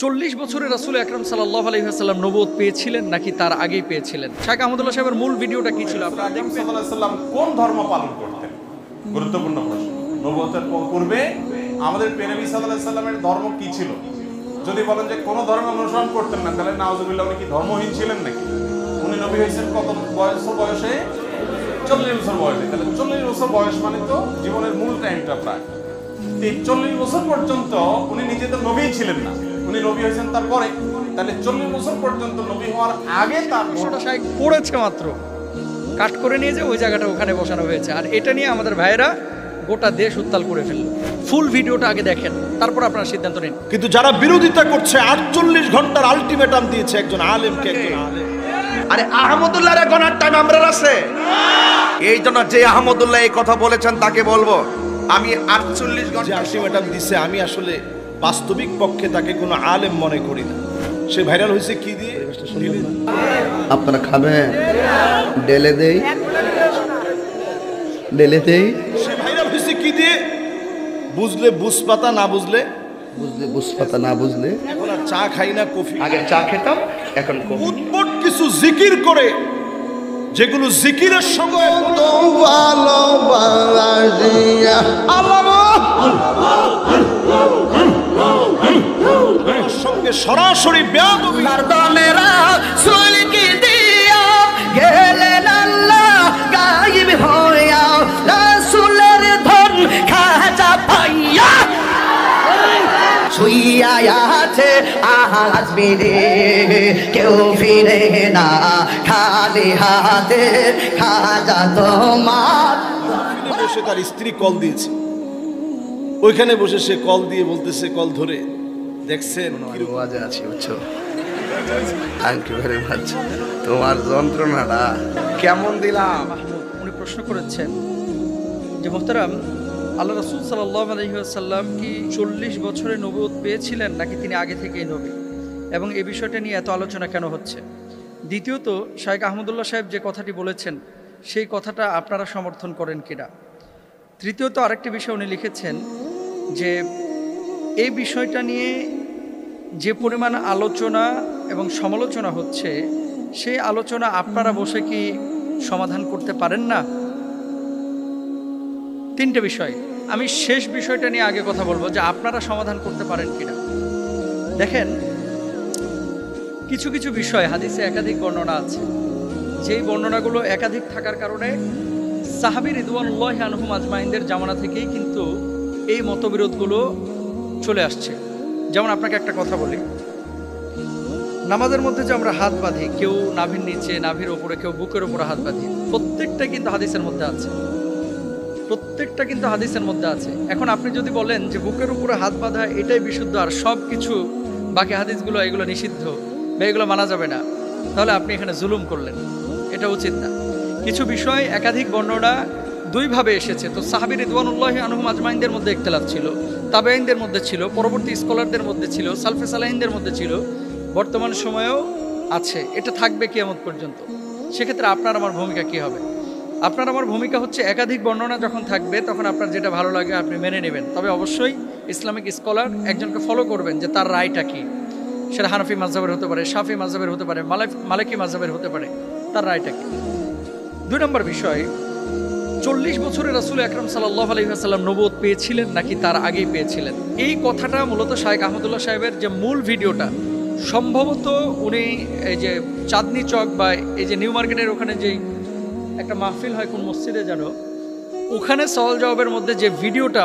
40 বছরে রাসূল আকরাম সাল্লাল্লাহু আলাইহি ওয়াসাল্লাম নবুয়ত পেয়েছিলেন নাকি তার আগেই পেয়েছিলেন? শাইখ আহমদুল্লাহ সাহেবের মূল ভিডিওটা কি ছিল? আপনারা দেখবেন সাল্লাল্লাহু আলাইহি ওয়াসাল্লাম কোন ধর্ম পালন করতেন? গুরুত্বপূর্ণ প্রশ্ন। নবুয়তের পূর্বে আমাদের প্রিয় নবী সাল্লাল্লাহু আলাইহি ওয়াসাল্লামের ধর্ম কি ছিল? যদি বলেন যে কোন ধর্ম অনুসরণ করতেন না, তাহলে নাউজুবিল্লাহ উনি কি ধর্মহীন ছিলেন নাকি? উনি নবী হয়েছেন কত বয়সে? 40 বছর বয়সে। তাহলে 40 বছর বয়স মানে তো জীবনের মূল টাইমটা প্রায়। এই 40 বছর পর্যন্ত উনি নিজে তো নবী ছিলেন না, উনি নবী হয়েছেন তারপরে। তাহলে 40 বছর পর্যন্ত নবী হওয়ার আগে তার বিষয়টা শাইখ পড়েছে মাত্র, কাট করে নিয়ে যে ওই জায়গাটা ওখানে বসানো হয়েছে। আর এটা নিয়ে আমাদের ভাইয়েরা গোটা দেশ উত্তাল করে ফেলল। ফুল ভিডিওটা আগে দেখেন, তারপর আপনারা সিদ্ধান্ত নিন। কিন্তু যারা বিরোধিতা করছে 48 ঘন্টার আলটিমেটাম দিয়েছে একজন আলেমকে, একজন আলেম। আরে আহমদুল্লাহর গনার টাইম আমরা আছে। এই জন্য যে আহমদুল্লাহ এই কথা বলেছেন তাকে বলবো আমি 48 যে ঘন্টা আলটিমেটাম দিছে, আমি আসলে বাস্তবিক পক্ষে তাকে কোনো আলেম মনে করি না। সে ভাইরাল হয়েছে কি দিয়ে? আপনারা খাবেন? ডেলে দেই, ডেলে দেই। সে ভাইরাল হয়েছে কি দিয়ে? বুঝলে বুঝপাতা, না বুঝলে বুঝলে বুঝপাতা, না বুঝলে এখন আর চা খাই না, কফি। আগে চা খেতাম, এখন কফি। উদ্ভট কিছু জিকির করে, যেগুলো জিকিরের সঙ্গে সঙ্গে সরাসরি বেয়াদবি। আছে আজ বিরে কেউ ফিরে না খালি হাতে খাজা তোমার। বসে তার স্ত্রী কল দিয়েছে, ওইখানে বসে সে কল দিয়ে বলতেছে, কল ধরে, দেখছেন ওয়াজে আছি, বুঝছো? Thank you very much. তোমার যন্ত্রণাটা কেমন দিলাম? উনি প্রশ্ন করেছেন যে মোহতারাম, আল্লাহ রাসূল সাল্লাল্লাহু আলাইহি ওয়াসাল্লাম কি 40 বছরে নবুয়ত পেয়েছিলেন নাকি তিনি আগে থেকেই নবী, এবং এই বিষয়টা নিয়ে এত আলোচনা কেন হচ্ছে? দ্বিতীয়ত, শাইখ আহমদুল্লাহ সাহেব যে কথাটি বলেছেন সেই কথাটা আপনারা সমর্থন করেন কিনা? তৃতীয়ত, আরেকটি বিষয় উনি লিখেছেন যে এই বিষয়টা নিয়ে যে পরিমাণ আলোচনা এবং সমালোচনা হচ্ছে, সেই আলোচনা আপনারা বসে কি সমাধান করতে পারেন না? তিনটে বিষয়। আমি শেষ বিষয়টা নিয়ে আগে কথা বলবো যে আপনারা সমাধান করতে পারেন কিনা। দেখেন, কিছু কিছু বিষয় হাদিসে একাধিক বর্ণনা আছে, যেই বর্ণনাগুলো একাধিক থাকার কারণে সাহাবী রিদওয়ানুল্লাহি আনহুম আজমাইনদের জামানা থেকেই কিন্তু এই মতবিরোধগুলো চলে আসছে। যেমন আপনাকে একটা কথা বলি, নামাজের মধ্যে যে আমরা হাত বাঁধি, কেউ নাভির নিচে, নাভির ওপরে, কেউ বুকের ওপরে হাত বাঁধি, প্রত্যেকটা কিন্তু হাদিসের মধ্যে আছে, প্রত্যেকটা কিন্তু হাদিসের মধ্যে আছে। এখন আপনি যদি বলেন যে বুকের উপরে হাত বাঁধা এটাই বিশুদ্ধ আর সব কিছু বাকি হাদিসগুলো এগুলো নিষিদ্ধ বা এগুলো মানা যাবে না, তাহলে আপনি এখানে জুলুম করলেন, এটা উচিত না। কিছু বিষয় একাধিক বর্ণনা দুইভাবে এসেছে, তো সাহাবী রিদওয়ানুল্লাহি আনহুম আজমাইনদের মধ্যে ইখতিলাফ ছিল, তাবেঈনদের মধ্যে ছিল, পরবর্তী স্কলারদের মধ্যে ছিল, সালফে সালেহিনদের মধ্যে ছিল, বর্তমান সময়েও আছে, এটা থাকবে কিয়ামত পর্যন্ত। সেক্ষেত্রে আপনার আমার ভূমিকা কী হবে? আপনার আমার ভূমিকা হচ্ছে একাধিক বর্ণনা যখন থাকবে তখন আপনার যেটা ভালো লাগে আপনি মেনে নেবেন, তবে অবশ্যই ইসলামিক স্কলার একজনকে ফলো করবেন যে তার রায়টা কী। সেটা হানাফি মাযহাবের হতে পারে, শাফি মাযহাবের হতে পারে, মালিকি মাযহাবের হতে পারে, তার রায়টা কী। 2 নম্বর বিষয়, 40 বছরে রাসূল আকরাম সাল্লাল্লাহু আলাইহি ওয়াসাল্লাম নবুয়ত পেয়েছিলেন নাকি তার আগেই পেয়েছিলেন, এই কথাটা মূলত শাইখ আহমদুল্লাহ সাহেবের যে মূল ভিডিওটা, সম্ভবত উনি এই যে চাঁদনি চক বা এই যে নিউ মার্কেটের ওখানে যেই একটা মাহফিল হয় কোন মসজিদে যেন, ওখানে সওয়াল জবাবের মধ্যে যে ভিডিওটা,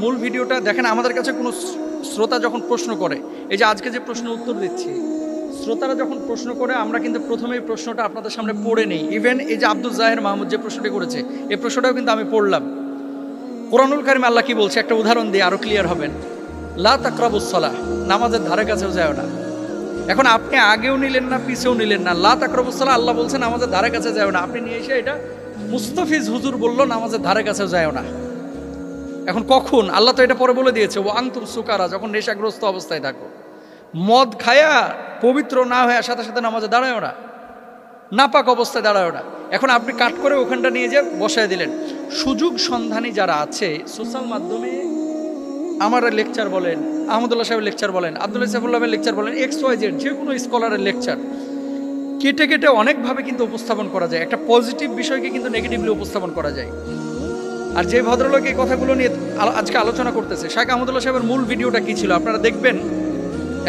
মূল ভিডিওটা দেখেন। আমাদের কাছে কোনো শ্রোতা যখন প্রশ্ন করে, এই যে আজকে যে প্রশ্ন উত্তর দিচ্ছি, শ্রোতারা যখন প্রশ্ন করে আমরা কিন্তু প্রথমেই প্রশ্নটা আপনাদের সামনে পড়ে নেই। ইভেন এই যে আব্দুল জাহের মাহমুদ যে প্রশ্নটি করেছে, এই প্রশ্নটাও কিন্তু আমি পড়লাম। কোরআনুল কারিমে আল্লাহ কি বলছে, একটা উদাহরণ দিয়ে আরো ক্লিয়ার হবেন। লা তাকরাবুস সালাহ, নামাজের ধারে কাছেও যায় না। এখন আপনি আগেও নিলেন না, পিছেও নিলেন না। লা তাকরাবুস সালাহ আল্লাহ বলছেন নামাজের ধারে কাছে যায় না, আপনি নিয়ে এসে এটা মুস্তাফিজ হুজুর বলল নামাজের ধারে কাছেও যায় না। এখন কখন? আল্লাহ তো এটা পরে বলে দিয়েছে, ও আনতুম সুকারা, যখন নেশাগ্রস্ত অবস্থায় থাকো, মদ খায়া পবিত্র না হয়ে সাথে সাথে নামাজে দাঁড়ায় না, নাপাক অবস্থায় দাঁড়ায় না। এখন আপনি কাট করে ওখানটা নিয়ে যে বসায় দিলেন। সুযোগ সন্ধানী যারা আছে, সোশ্যাল মাধ্যমে আমার লেকচার বলেন, আহমদুল্লাহ সাহেবের লেকচার বলেন, আব্দুল্লাহ সাইফুল্লাহের লেকচার বলেন, XYZ যে কোনো স্কলারের লেকচার কেটে কেটে অনেকভাবে কিন্তু উপস্থাপন করা যায়। একটা পজিটিভ বিষয়কে কিন্তু নেগেটিভলি উপস্থাপন করা যায়। আর যে ভদ্রলোক এই কথাগুলো নিয়ে আজকে আলোচনা করতেছে, শাইখ আহমদুল্লাহ সাহেবের মূল ভিডিওটা কি ছিল আপনারা দেখবেন,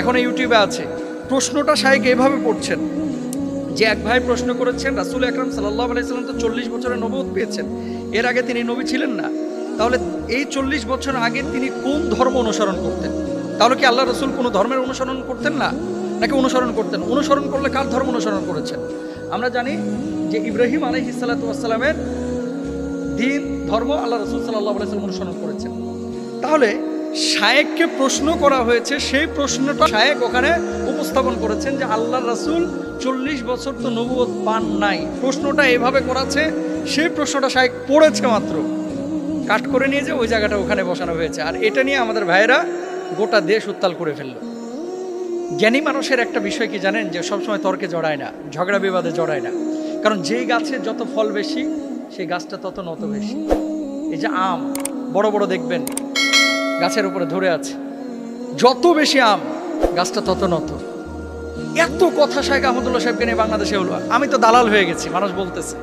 এখন ইউটিউবে আছে। প্রশ্নটা শাইখ এভাবে পড়ছেন যে এক ভাই প্রশ্ন করেছেন, রাসূল আকরাম সাল্লাল্লাহু আলাইহি সাল্লাম তো 40 বছরের নবুয়ত পেয়েছেন, এর আগে তিনি নবী ছিলেন না, তাহলে এই 40 বছর আগে তিনি কোন ধর্ম অনুসরণ করতেন? তাহলে কি আল্লাহ রসুল কোনো ধর্মের অনুসরণ করতেন না, নাকি অনুসরণ করতেন? অনুসরণ করলে কার ধর্ম অনুসরণ করেছেন? আমরা জানি যে ইব্রাহিম আলাইহিস সালাতু ওয়াস সালামের দিন ধর্ম আল্লাহ রসুল সাল্লাল্লাহু আলাইহি সাল্লাম অনুসরণ করেছেন। তাহলে শায়েখকে প্রশ্ন করা হয়েছে, সেই প্রশ্নটা শায়েখ ওখানে উপস্থাপন করেছেন যে আল্লাহ রসুল 40 বছর তো নবুয়ত পান নাই। প্রশ্নটা এভাবে করাছে, সেই প্রশ্নটা শায়েখ পড়েছে মাত্র, কাট করে নিয়ে যে ওই জায়গাটা ওখানে বসানো হয়েছে। আর এটা নিয়ে আমাদের ভাইয়েরা গোটা দেশ উত্তাল করে ফেললো। জ্ঞানী মানুষের একটা বিষয় কি জানেন, যে সবসময় তর্কে জড়ায় না, ঝগড়া বিবাদে জড়ায় না। কারণ যেই গাছে যত ফল বেশি সেই গাছটা তত নত বেশি। এই যে আম বড় বড় দেখবেন গাছের উপরে ধরে আছে, যত বেশি আম গাছটা তত নত। এত কথা শাইখ আহমদুল্লাহ সাহেবকে নিয়ে বাংলাদেশে হলো, আমি তো দালাল হয়ে গেছি, মানুষ বলতেছে।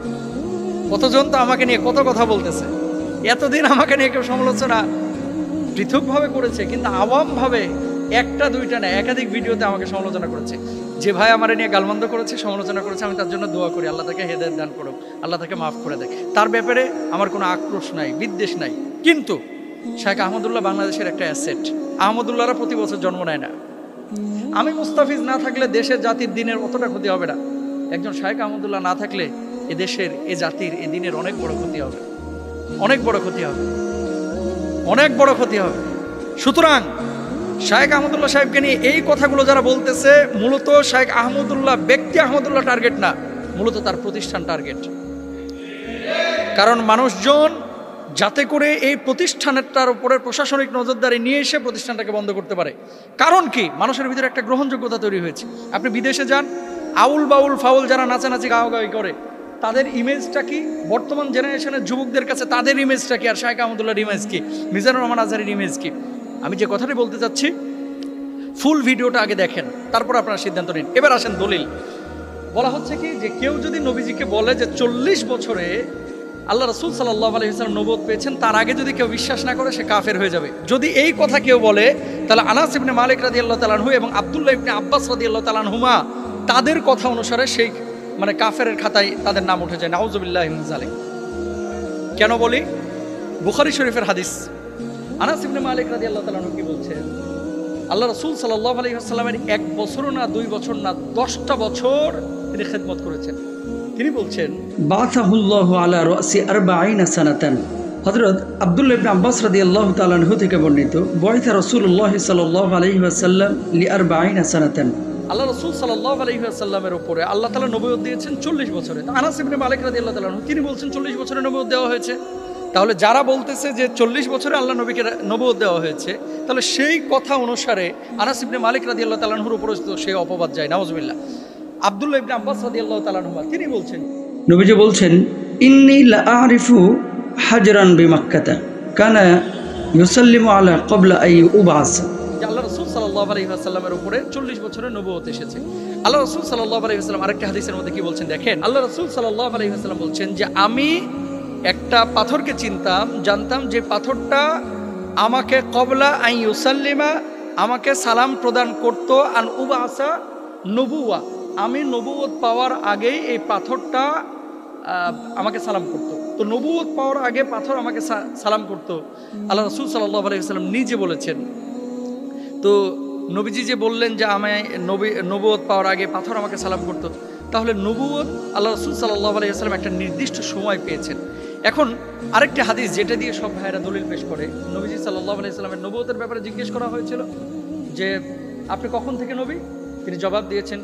কতজন তো আমাকে নিয়ে কত কথা বলতেছে। এতদিন আমাকে নিয়ে কেউ সমালোচনা পৃথকভাবে করেছে, কিন্তু আওয়ামভাবে একটা দুইটা না একাধিক ভিডিওতে আমাকে সমালোচনা করেছে। যে ভাই আমার নিয়ে গালমন্দ করেছে, সমালোচনা করেছে, আমি তার জন্য দোয়া করি, আল্লাহ তাকে হেদায়েত দান করুক, আল্লাহ তাকে মাফ করে দেয়। তার ব্যাপারে আমার কোনো আক্রোশ নাই, বিদ্বেষ নাই। কিন্তু শাইখ আহমদুল্লাহ বাংলাদেশের একটা অ্যাসেট। আহমদুল্লাহরা প্রতি বছর জন্ম নেয় না। আমি মুস্তাফিজ না থাকলে দেশের জাতির দিনের অতটা ক্ষতি হবে না। একজন শাইখ আহমদুল্লাহ না থাকলে এ দেশের, এ জাতির, এ দিনের অনেক বড় ক্ষতি হবে, অনেক বড় ক্ষতি হবে, অনেক বড় ক্ষতি হবে। সুতরাং শাইখ আহমদুল্লাহ সাহেবকে নিয়ে এই কথাগুলো যারা বলতেছে, মূলত শাইখ আহমদুল্লাহ ব্যক্তি আহমদুল্লাহ টার্গেট না, মূলত তার প্রতিষ্ঠান টার্গেট। কারণ মানুষজন যাতে করে এই প্রতিষ্ঠানটার উপরে প্রশাসনিক নজরদারি নিয়ে এসে প্রতিষ্ঠানটাকে বন্ধ করতে পারে। কারণ কি, মানুষের ভিতরে একটা গ্রহণযোগ্যতা তৈরি হয়েছে। আপনি বিদেশে যান, আউল বাউল ফাউল যারা নাচানাচি গাওয়াগাওয়ি করে, তাদের ইমেজটা কি? বর্তমান জেনারেশনের যুবকদের কাছে তাদের ইমেজটা কি, আর শাইখ আহমদুল্লাহর ইমেজ কি, মিজানুর রহমান আজহারীর ইমেজ কি? আমি যে কথাটি বলতে চাচ্ছি, ফুল ভিডিওটা আগে দেখেন, তারপর আপনারা সিদ্ধান্ত নিন। এবার আসেন দলিল। বলা হচ্ছে কি, যে কেউ যদি নবীজিকে বলে যে 40 বছরে আল্লাহ রাসূল সাল্লাল্লাহু আলাইহি ওয়াসাল্লাম নবুয়ত পেয়েছেন, তার আগে যদি কেউ বিশ্বাস না করে সে কাফের হয়ে যাবে। যদি এই কথা কেউ বলে, তাহলে আনাস ইবনে মালিক রাদিয়াল্লাহু তাআলা আনহু এবং আব্দুল্লাহ ইবনে আব্বাস রাদিয়াল্লাহু তাআলা আনহুমা তাদের কথা অনুসারে সেই কাফেরের খাতায় তাদের নাম উঠে যায়। নাউযুবিল্লাহি মিন যালিক। কেন বলি? বুখারী শরীফের হাদিস। আনাস ইবনে মালিক রাদিয়াল্লাহু তাআলা আনহু কি বলছেন? আল্লাহ রাসূল সাল্লাল্লাহু আলাইহি ওয়াসাল্লামের 1 বছরও না 2 বছর না 10টা বছর তিনি খিদমত করেছেন। তিনি বলছেন, বাসাহুল্লাহু আলা রাসি 40 সানাতান। হযরত আব্দুল্লাহ ইবনে আব্বাস রাদিয়াল্লাহু তাআলা আনহু থেকে বর্ণিত, বয়সা রাসূলুল্লাহ সাল্লাল্লাহু আলাইহি ওয়াসাল্লাম লি 40 সানাতান। আল্লাহ রাসূল সাল্লাল্লাহু আলাইহি ওয়াসাল্লামের উপরে আল্লাহ তাআলা নবুয়ত দিয়েছেন 40 বছরে। আনাস ইবনে মালিক রাদিয়াল্লাহু তাআলা আনহু তিনি বলছেন 40 বছরে নবুয়ত দেওয়া হয়েছে। তাহলে যারা বলতেছে যে 40 বছরে আল্লাহ নবীকে নবুয়ত দেওয়া হয়েছে, তাহলে সেই কথা অনুসারে আনাস ইবনে মালিক রাদিয়াল্লাহু তাআলা আনহুর উপরে সেই অপবাদ যায়। নাউযুবিল্লাহ। আব্দুল্লাহ ইবনে আব্বাস রাদিয়াল্লাহু তাআলা আনহু তিনি বলছেন, নবীজি বলছেন, ইন্নী লা আরিফু হাজরান বিমাক্কাতা কানা ইউসাল্লিমু আলা ক্বাবলা আই উবাস। যে আল্লাহ রাসূল সাল্লাল্লাহু আলাইহি ওয়াসাল্লামের উপরে 40 বছরের নবুয়ত এসেছে। আল্লাহ রাসূল সাল্লাল্লাহু আলাইহি ওয়াসাল্লাম আরেকটা হাদিসের মধ্যে কি বলছেন দেখেন। আল্লাহ রাসূল সাল্লাল্লাহু আলাইহি ওয়াসাল্লাম বলছেন যে আমি একটা পাথরকে জানতাম যে পাথরটা আমাকে ক্বাবলা আই ইউসাল্লিমা, আমাকে সালাম প্রদান করত, আন উবাসা নবুওয়া, আমি নবুয়ত পাওয়ার আগেই এই পাথরটা আমাকে সালাম করতো। তো নবুয়ত পাওয়ার আগে পাথর আমাকে সালাম করতো, আল্লাহ রাসূল সাল্লাল্লাহু আলাইহি ওয়াসাল্লাম নিজে বলেছেন। তো নবীজি যে বললেন যে আমি নবুয়ত পাওয়ার আগে পাথর আমাকে সালাম করতো, তাহলে নবুয়ত আল্লাহ রাসূল সাল্লাল্লাহু আলাইহি ওয়াসাল্লাম একটা নির্দিষ্ট সময় পেয়েছেন। এখন আরেকটা হাদিস যেটা দিয়ে সব ভাইয়েরা দলিল পেশ করে, নবীজি সাল্লাল্লাহু আলাইহি ওয়াসাল্লামের নবুয়তের ব্যাপারে জিজ্ঞেস করা হয়েছিল যে আপনি কখন থেকে নবী? তিনি জবাব দিয়েছেন,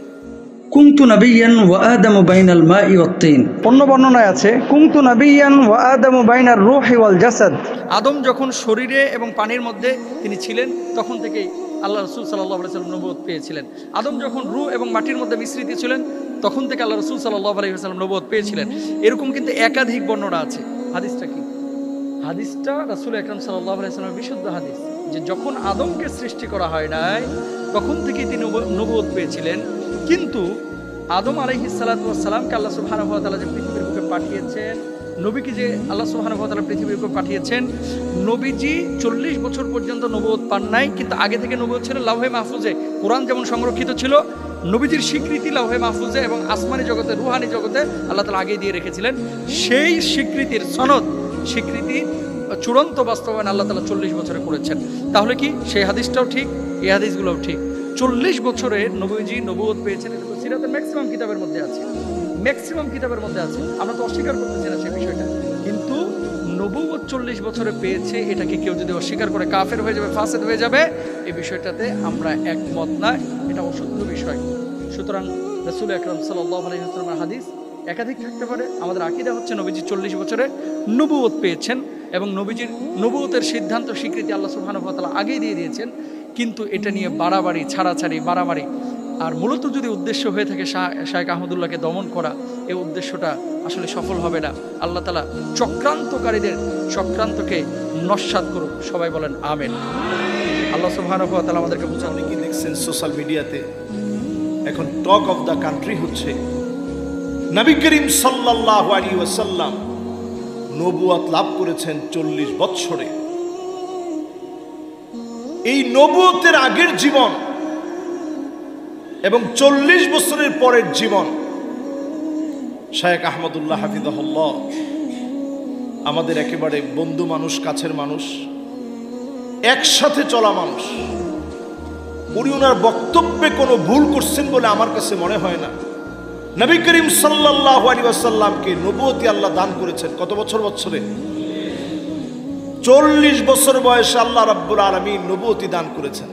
কুনতু নাবিয়ান ওয়া আদামু বাইনাল মাই ওয়াত তিন। অন্য বর্ণনায় আছে কুনতু নাবিয়ান ওয়া আদামু বাইনার রূহি ওয়াল জাসাদ। আদম যখন শরীরে এবং পানির মধ্যে তিনি ছিলেন, তখন থেকেই আল্লাহ রাসূল সাল্লাল্লাহু আলাইহি ওয়াসাল্লাম নবুয়ত পেয়েছিলেন। আদম যখন রূহ এবং মাটির মধ্যে মিশ্রিত ছিলেন, তখন থেকে আল্লাহ রাসূল সাল্লাল্লাহু আলাইহি ওয়াসাল্লাম নবুয়ত পেয়েছিলেন। এরকম কিন্তু একাধিক বর্ণনা আছে। হাদিসটা কি? হাদিসটা রাসূল আকরাম সাল্লাল্লাহু আলাইহি ওয়াসাল্লামের বিশুদ্ধ হাদিস। যে যখন আদমকে সৃষ্টি করা হয় নাই তখন থেকেই তিনি নবুয়ত পেয়েছিলেন, কিন্তু আদম আলাইহিস সালাতু ওয়াস সালামকে আল্লাহ সুবহানাহু ওয়া তাআলা যে পৃথিবীর বুকে পাঠিয়েছেন, নবীকে যে আল্লাহ সুবহানাহু ওয়া তাআলা পৃথিবীর বুকে পাঠিয়েছেন, নবীজি 40 বছর পর্যন্ত নবুয়ত পান নাই, কিন্তু আগে থেকে নবুয়ত ছিল লাউহে মাহফুজে। কোরআন যেমন সংরক্ষিত ছিল, নবীজির স্বীকৃতি লাউহে মাহফুজে এবং আসমানি জগতে, রুহানি জগতে আল্লাহ তাআলা আগেই দিয়ে রেখেছিলেন। সেই স্বীকৃতির সনদ, স্বীকৃতি চূড়ান্ত বাস্তবায়ন আল্লাহ তাআলা 40 বছরে করেছেন। তাহলে কি সেই হাদিসটাও ঠিক, এই হাদিসগুলোও ঠিক। 40 বছরে নবীজি নবুয়ত পেয়েছেন, এটা তো সিরাতের ম্যাক্সিমাম কিতাবের মধ্যে আছে, ম্যাক্সিমাম কিতাবের মধ্যে আছে। আমরা তো অস্বীকার করতেছি না সেই বিষয়টা, কিন্তু নবুয়ত 40 বছরে পেয়েছে, এটাকে কেউ যদি অস্বীকার করে কাফের হয়ে যাবে, ফাসেদ হয়ে যাবে, এই বিষয়টাতে আমরা একমত না, এটা অসত্য বিষয়। সুতরাং রাসূল আকরাম সাল্লাল্লাহু আলাইহি ওয়াসাল্লামের হাদিস একাধিক থাকতে পারে। আমাদের আকীদা হচ্ছে নবীজি 40 বছরে নবুয়ত পেয়েছেন এবং নবীজির নবুয়তের সিদ্ধান্ত স্বীকৃতি আল্লাহ সুবহানাহু ওয়া তাআলা আগেই দিয়ে দিয়েছেন, কিন্তু এটা নিয়ে বাড়াবাড়ি, ছাড়াছাড়ি, মারামারি, আর মূলত যদি উদ্দেশ্য হয়ে থাকে শায়েখ আহমদুল্লাহকে দমন করা, এই উদ্দেশ্যটা আসলে সফল হবে না। আল্লাহ তাআলা চক্রান্তকারীদের চক্রান্তকে নস্যাৎ করুক, সবাই বলেন আমিন। আল্লাহ সুবহানাহু ওয়া তাআলা আমাদেরকে বুঝান। অনেকেই দেখছেন সোশ্যাল মিডিয়াতে এখন টক অফ দ্য কান্ট্রি হচ্ছে নবী করিম সাল্লাল্লাহু আলাইহি ওয়াসাল্লাম নবুয়ত লাভ করেছেন 40 বছরে। এই নবুয়তের আগের জীবন এবং 40 বছরের পরের জীবন, শায়েখ আহমদুল্লাহ হাফিজাহুল্লাহ আমাদের একেবারে বন্ধু মানুষ, কাছের মানুষ, একসাথে চলা মানুষ, উনি ওনার বক্তব্যে কোনো ভুল করছেন বলে আমার কাছে মনে হয় না। নবী করিম সাল্লাল্লাহু আলাইহি ওয়াসাল্লামকে নবুয়তি আল্লাহ দান করেছেন কত বছরে? 40 বছর বয়সে আল্লাহ রাব্বুল আলামিন নবুয়তি দান করেছেন।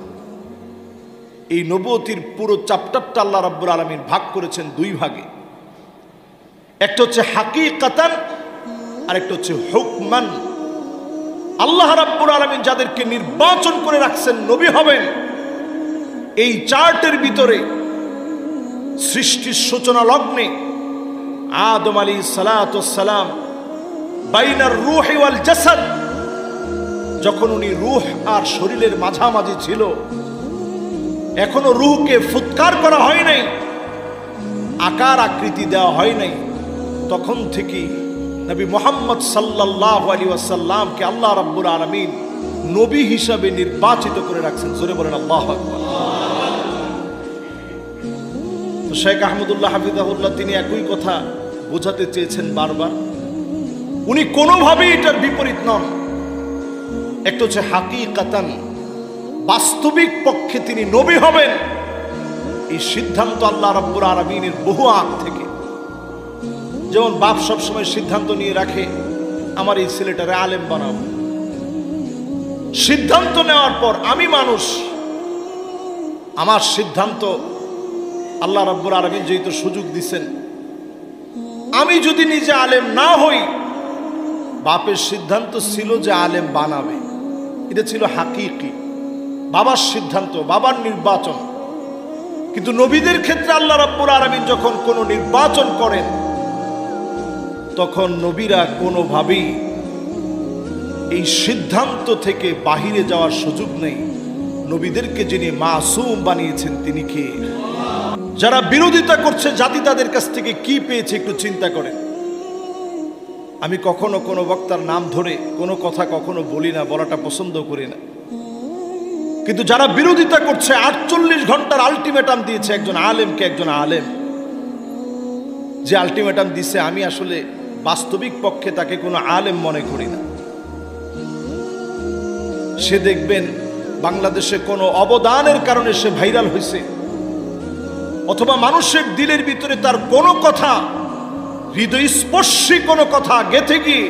এই নবুয়তির পুরো চ্যাপ্টারটা আল্লাহ রাব্বুল আলামিন ভাগ করেছেন 2 ভাগে। একটা হচ্ছে হাকিকাতান আর একটা হচ্ছে হুকমান। আল্লাহ রাব্বুল আলামিন যাদেরকে নির্বাচন করে রাখছেন নবী হবেন, এই চার্টের ভিতরে সৃষ্টির সূচনা লগ্নে আদম আলাইহিস সালাতু ওয়াস সালাম বাইনার রূহি ওয়াল জাসাদ, যখন উনি রূহ আর শরীরের মাঝামাঝি ছিল, এখনো রূহকে ফুৎকার করা হয় নাই, আকার আকৃতি দেওয়া হয় নাই, তখন থেকেই নবী মুহাম্মদ সাল্লাল্লাহু আলাইহি ওয়াসাল্লামকে আল্লাহ রাব্বুল আলামিন নবী হিসাবে নির্বাচিত করে রাখছেন। জোরে বলেন আল্লাহু আকবার। তো শায়েখ আহমদুল্লাহ হাফিজাহুল্লাহ তিনি একই কথা বোঝাতে চেয়েছেন বারবার। উনি কোনোভাবেই এটার বিপরীত নন। একটা হচ্ছে হাকিকাতান, বাস্তবিক পক্ষে তিনি নবী হবেন, এই সিদ্ধান্ত আল্লাহ রাব্বুল আলামিনের বহু আগ থেকে। যেমন বাপ সবসময় সিদ্ধান্ত নিয়ে রাখে আমার এই ছেলেটারে আলেম বানাবো, সিদ্ধান্ত নেওয়ার পর আমি মানুষ, আমার সিদ্ধান্ত আল্লাহ রাব্বুল আলামিন যেহেতু সুযোগ দিচ্ছেন, আমি যদি নিজে আলেম না হই, বাপের সিদ্ধান্ত ছিল যে আলেম বানাবে, এটা ছিল হাকিকি, বাবার সিদ্ধান্ত, বাবার নির্বাচন। কিন্তু নবীদের ক্ষেত্রে আল্লাহ রাব্বুল আলামিন যখন কোনো নির্বাচন করেন, তখন নবীরা কোনোভাবেই এই সিদ্ধান্ত থেকে বাহিরে যাওয়ার সুযোগ নেই। নবীদেরকে যিনি মাসুম বানিয়েছেন তিনি কে? যারা বিরোধিতা করছে জাতি তাদের কাছ থেকে কি পেয়েছে একটু চিন্তা করেন। আমি কখনো কোনো বক্তার নাম ধরে কোনো কথা কখনো বলি না, বলাটা পছন্দ করি না, কিন্তু যারা বিরোধিতা করছে 48 ঘন্টার আলটিমেটাম দিয়েছে একজন আলেমকে, একজন আলেম যে আলটিমেটাম দিছে, আমি আসলে বাস্তবিক পক্ষে তাকে কোনো আলেম মনে করি না। সে দেখবেন বাংলাদেশে কোনো অবদানের কারণে সে ভাইরাল হয়েছে, অথবা মানুষের দিলের ভিতরে তার কোনো কথা, হৃদয়স্পর্শী কোনো কথা গেঁথে গিয়ে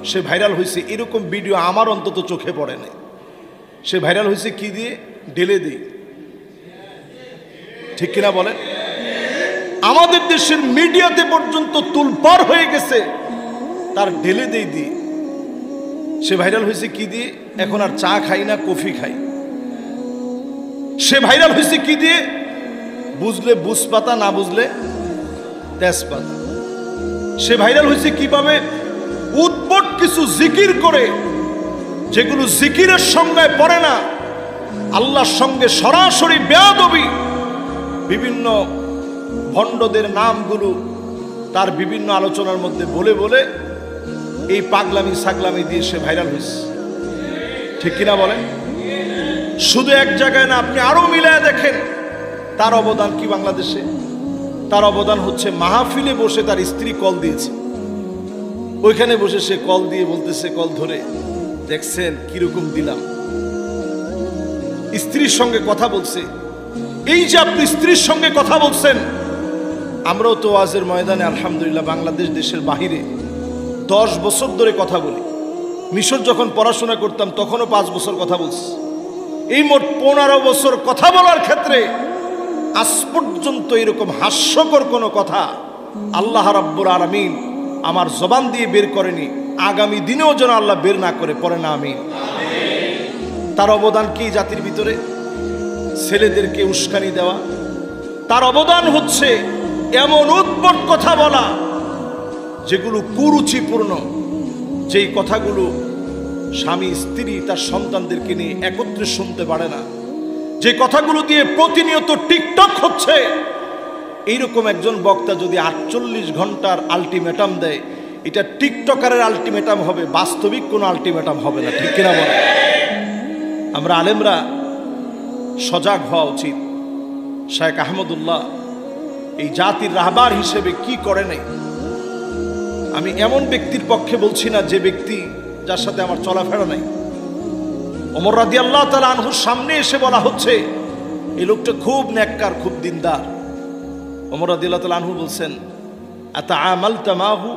সে ভাইরাল হয়েছে, এরকম ভিডিও আমার অন্তত চোখে পড়ে না। সে ভাইরাল হয়েছে কি দিয়ে? ঢেলে দিয়ে। ঠিক কিনা বলেন? আমাদের দেশের মিডিয়াতে পর্যন্ত তুলপার হয়ে গেছে তার ঢেলে দিয়ে। সে ভাইরাল হয়েছে কি দিয়ে? এখন আর চা খাই না, কফি খাই। সে ভাইরাল হয়েছে কি দিয়ে? বুঝলে বুঝপাতা, না বুঝলে তেজপাতা। সে ভাইরাল হয়েছে কিভাবে? উদ্ভট কিছু জিকির করে যেগুলো জিকিরের সঙ্গে পড়ে না, আল্লাহর সঙ্গে সরাসরি বেয়াদবি, বিভিন্ন ভণ্ডদের নামগুলো তার বিভিন্ন আলোচনার মধ্যে বলে বলে এই পাগলামি সাগলামি দিয়ে সে ভাইরাল হয়েছে। ঠিক কিনা বলেন? শুধু এক জায়গায় না, আপনি আরো মিলায় দেখেন তার অবদান কি বাংলাদেশে। তার অবদান হচ্ছে মাহফিলে বসে তার স্ত্রী কল দিয়েছে, ওইখানে বসে সে কল দিয়ে বলতেছে, কল ধরে, দেখছেন কিরকম দিলাম। স্ত্রীর সঙ্গে কথা বলছে। এই যে আপনি স্ত্রীর সঙ্গে কথা বলছেন, আমরাও তো ওয়াজের ময়দানে আলহামদুলিল্লাহ বাংলাদেশ দেশের বাহিরে 10 বছর ধরে কথা বলি। মিশর যখন পড়াশোনা করতাম তখনও 5 বছর কথা বলছি। এই মোট 15 বছর কথা বলার ক্ষেত্রে আজ পর্যন্ত এরকম হাস্যকর কোনো কথা আল্লাহ রাব্বুল আলামিন আমার জবান দিয়ে বের করেনি। আগামী দিনেও যেন আল্লাহ বের না করে, পড়ে না আমিন। তার অবদান কি জাতির ভিতরে? ছেলেদেরকে উস্কানি দেওয়া। তার অবদান হচ্ছে এমন উদ্ভট কথা বলা যেগুলো কুরুচিপূর্ণ, যেই কথাগুলো স্বামী স্ত্রী তার সন্তানদেরকে নিয়ে একত্রে শুনতে পারে না, যে কথাগুলো দিয়ে প্রতিনিয়ত টিকটক হচ্ছে। এইরকম একজন বক্তা যদি 48 ঘন্টার আলটিমেটাম দেয়, এটা টিকটকারের আলটিমেটাম হবে, বাস্তবিক কোনো আলটিমেটাম হবে না। ঠিক কিনা বলে? আমরা আলেমরা সজাগ হওয়া উচিত। শেখ আহমদুল্লাহ এই জাতির রাহবার হিসেবে কি করে নাই। আমি এমন ব্যক্তির পক্ষে বলছি না যে ব্যক্তি যার সাথে আমার চলাফেরা নাই। ওমর রাদিয়াল্লাহু তাআলা আনহুর সামনে এসে বলা হচ্ছে এই লোকটা খুব নেককার, খুব দিনদার। ওমর রাদিয়াল্লাহু তাআলা আনহু বলছেন, আতাআমালতা মাহু,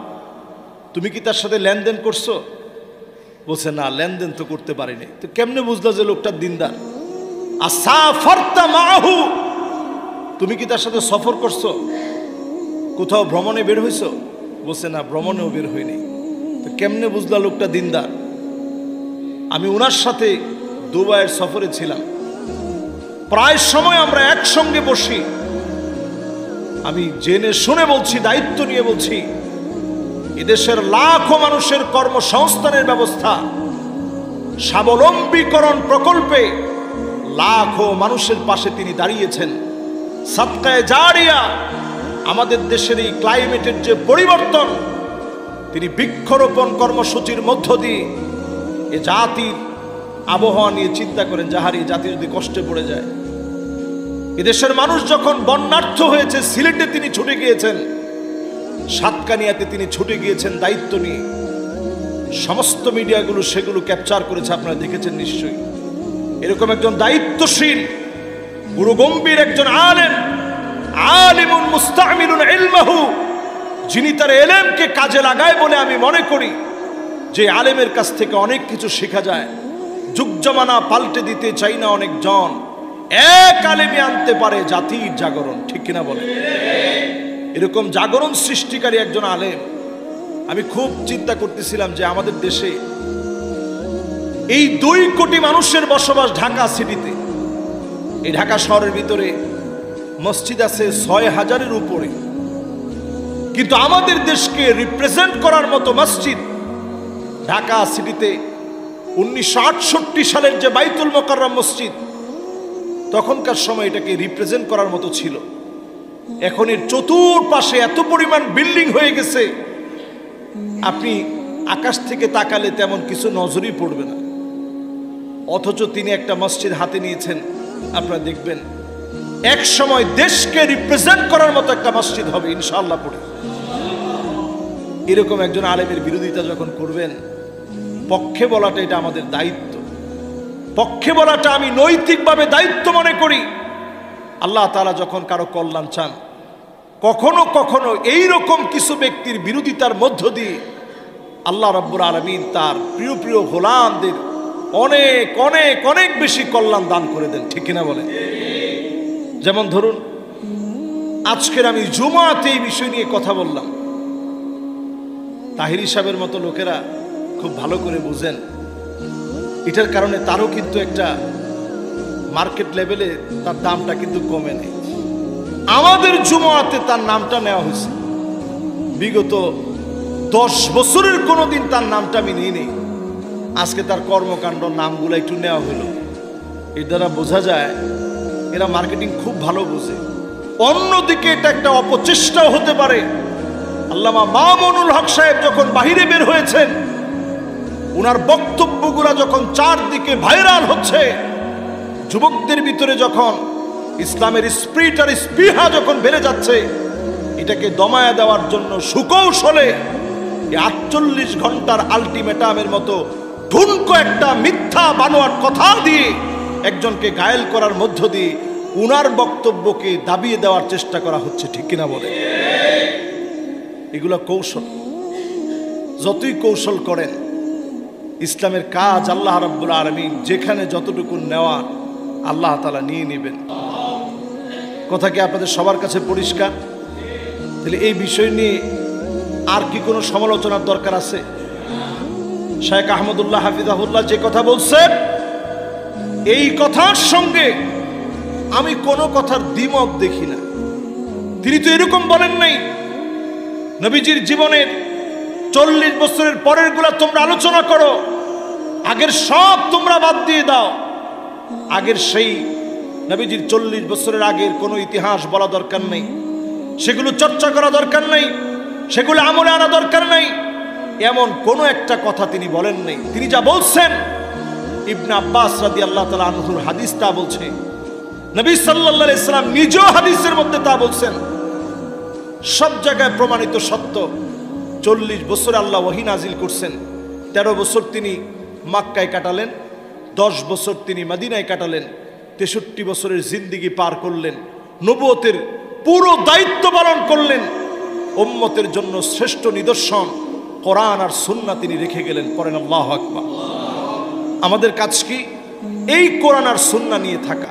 তুমি কি তার সাথে লেনদেন করছো? বলছে, না, লেনদেন তো করতে পারিনি। তো কেমনে বুঝলো যে লোকটা দিনদার? আসাফারতা মাহু, তুমি কি তার সাথে সফর করছো? কোথাও ভ্রমণে বের হইছো? বলছে, না, ভ্রমণেও বের হইনি। তো কেমনে বুঝলা লোকটা দিনদার? আমি ওনার সাথে দুবাইয়ের সফরে ছিলাম, প্রায় সময় আমরা একসঙ্গে বসি। আমি জেনে শুনে বলছি, দায়িত্ব নিয়ে বলছি, এদেশের লাখো মানুষের কর্মসংস্থানের ব্যবস্থা, স্বাবলম্বীকরণ প্রকল্পে লাখো মানুষের পাশে তিনি দাঁড়িয়েছেন। সাদকায়ে জারিয়া, আমাদের দেশের এই ক্লাইমেটের যে পরিবর্তন, তিনি বৃক্ষরোপণ কর্মসূচির মধ্য দিয়ে এ জাতির আবহাওয়া নিয়ে চিন্তা করেন। যাহারি জাতি যদি কষ্টে পড়ে যায়, এদেশের মানুষ যখন বন্যার্থ হয়েছে, সিলেটে তিনি ছুটে গিয়েছেন, সাতকানিয়াতে তিনি ছুটে গিয়েছেন দায়িত্ব নিয়ে। সমস্ত মিডিয়াগুলো সেগুলো ক্যাপচার করেছে, আপনারা দেখেছেন নিশ্চয়ই। এরকম একজন দায়িত্বশীল গুরুগম্ভীর একজন আলেম, আলিমুন মুস্তামিলুন ইলমাহু, যিনি তার এলেমকে কাজে লাগায় বলে আমি মনে করি যে আলেমের কাছ থেকে অনেক কিছু শেখা যায়। যুগ জমানা পাল্টে দিতে চাই না অনেকজন, এক আলেমে আনতে পারে জাতির জাগরণ। ঠিক কিনা বলে? এরকম জাগরণ সৃষ্টিকারী একজন আলেম। আমি খুব চিন্তা করতেছিলাম যে আমাদের দেশে এই 2 কোটি মানুষের বসবাস ঢাকা সিটিতে। এই ঢাকা শহরের ভিতরে মসজিদ আছে 6000-এর উপরে, কিন্তু আমাদের দেশকে রিপ্রেজেন্ট করার মতো মসজিদ ঢাকা সিটিতে 1968 সালের যে বাইতুল মোকাররম মসজিদ, তখনকার সময় এটাকে রিপ্রেজেন্ট করার মতো ছিল। এখন এর চতুর্পাশে এত পরিমাণ বিল্ডিং হয়ে গেছে, আপনি আকাশ থেকে তাকালে তেমন কিছু নজরই পড়বে না। অথচ তিনি একটা মসজিদ হাতে নিয়েছেন, আপনারা দেখবেন এক সময় দেশকে রিপ্রেজেন্ট করার মতো একটা মসজিদ হবে ইনশাআল্লাহ পড়ে। এরকম একজন আলেমের বিরোধিতা যখন করবেন, পক্ষে বলাটা এটা আমাদের দায়িত্ব। পক্ষে বলাটা আমি নৈতিকভাবে দায়িত্ব মনে করি। আল্লাহ তাআলা যখন কারো কল্যাণ চান, কখনো কখনো এইরকম কিছু ব্যক্তির বিরোধিতার মধ্য দিয়ে আল্লাহ রাব্বুল আলামিন তার প্রিয় প্রিয় গোলামদের অনেক অনেক অনেক বেশি কল্যাণ দান করে দেন। ঠিক কিনা বলে? যেমন ধরুন, আজকের আমি জুমাতে এই বিষয় নিয়ে কথা বললাম। তাহিরি সাহেবের মতো লোকেরা খুব ভালো করে বুঝেন, এটার কারণে তারও কিন্তু একটা মার্কেট লেভেলে তার দামটা কিন্তু কমে নেই। আমাদের জুমাতে তার নামটা নেওয়া হয়েছে, বিগত 10 বছরের কোনোদিন তার নামটা আমি নিই নেই। আজকে তার কর্মকাণ্ড নামগুলো একটু নেওয়া হলো। এর দ্বারা বোঝা যায় এরা মার্কেটিং খুব ভালো বোঝে। অন্যদিকে এটা একটা অপচেষ্টাও হতে পারে। আল্লামা মামুনুল হক সাহেব যখন বাহিরে বের হয়েছেন, ওনার বক্তব্যগুলো যখন চারদিকে ভাইরাল হচ্ছে, যুবকদের ভিতরে যখন ইসলামের স্পিরিট আর স্পৃহা যখন বেড়ে যাচ্ছে, এটাকে দমায়া দেওয়ার জন্য সুকৌশলে 48 ঘন্টার আলটিমেটামের মতো ঠুনকো একটা মিথ্যা বানোয়াট কথা দিয়ে একজনকে ঘায়েল করার মধ্য দিয়ে উনার বক্তব্যকে দাবিয়ে দেওয়ার চেষ্টা করা হচ্ছে, ঠিক কিনা বলে? এগুলো কৌশল। যতই কৌশল করেন, ইসলামের কাজ আল্লাহ রাব্বুল আলামিন যেখানে যতটুকু নেওয়া আল্লাহ তাআলা নিয়ে নেবেন। কথা কি আপনাদের সবার কাছে পরিষ্কার? তাহলে এই বিষয় নিয়ে আর কি কোনো সমালোচনার দরকার আছে? শেখ আহমদুল্লাহ হাফিজাহুল্লাহ যে কথা বলছেন, এই কথার সঙ্গে আমি কোনো কথার দ্বিমত দেখি না। তিনি তো এরকম বলেন নাই নবীজির জীবনের 40 বছরের পরের গুলা তোমরা আলোচনা করো, আগের সব তোমরা বাদ দিয়ে দাও। আগের সেই নবীজির 40 বছরের আগের কোনো ইতিহাস বলা দরকার নেই, সেগুলো চর্চা করা দরকার নেই, সেগুলো আমলে আনা দরকার নেই, এমন কোনো একটা কথা তিনি বলেন নাই। তিনি যা বলছেন, ইবনে আব্বাস রাদিয়াল্লাহু তাআলা আনহুর হাদিস তা বলছে, নবী সাল্লাল্লাহু আলাইহি সাল্লাম নিজেও হাদিসের মধ্যে তা বলছেন। সব জায়গায় প্রমাণিত সত্য। 40 বছর আল্লাহ ওহী নাজিল করছেন, 13 বছর তিনি মক্কায় কাটালেন, 10 বছর তিনি মদিনায় কাটালেন, 63 বছরের জিন্দেগি পার করলেন, নবুয়তের পুরো দায়িত্ব পালন করলেন। উম্মতের জন্য শ্রেষ্ঠ নিদর্শন কোরআন আর সুন্নাহ তিনি রেখে গেলেন। পড়েন আল্লাহু আকবার। আমাদের কাজ কি? এই কোরআন আর সুন্নাহ নিয়ে থাকা।